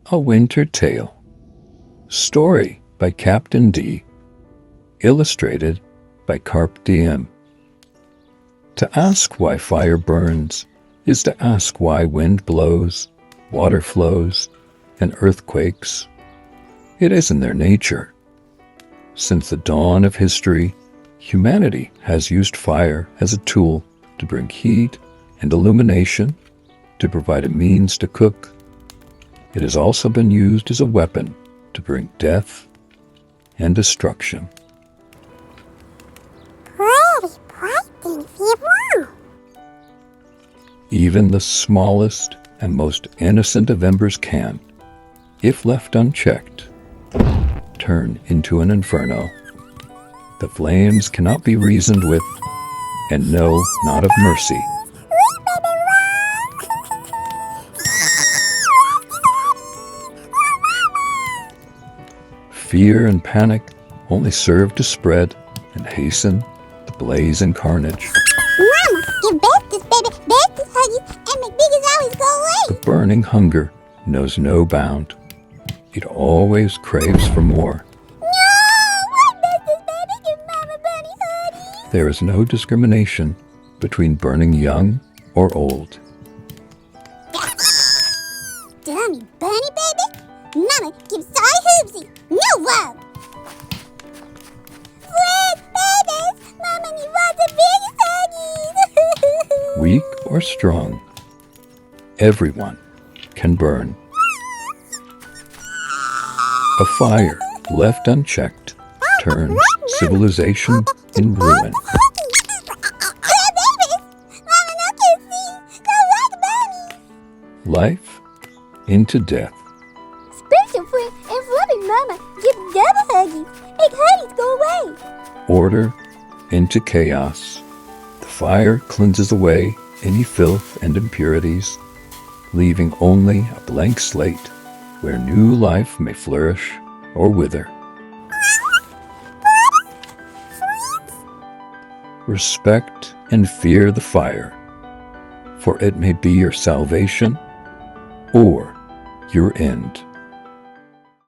A Winter Tale. Story by CaptainD. Illustrated by Carpdime. To ask why fire burns is to ask why wind blows, water flows, and earthquakes. It is in their nature. Since the dawn of history, humanity has used fire as a tool to bring heat and illumination, to provide a means to cook. It has also been used as a weapon to bring death and destruction. Even the smallest and most innocent of embers can, if left unchecked, turn into an inferno. The flames cannot be reasoned with, and know not of mercy. Fear and panic only serve to spread and hasten the blaze and carnage. Mama, give Besties, baby, Besties huggies, and McBiggies always go away. The burning hunger knows no bound. It always craves for more. No, why Besties, baby, give Mama bunny huggies? There is no discrimination between burning young or old. Dummy bunny, baby, Mama, give Sorry Hoopsie, no love. Please, babies, Mama, me wants the biggest huggies. Weak or strong, everyone can burn. A fire left unchecked turns civilization in ruin. Life into death. Special friend and fluffy Mama, give double huggies, make huggies go away. Order into chaos. The fire cleanses away any filth and impurities, leaving only a blank slate where new life may flourish or wither. Respect and fear the fire, for it may be your salvation or your end.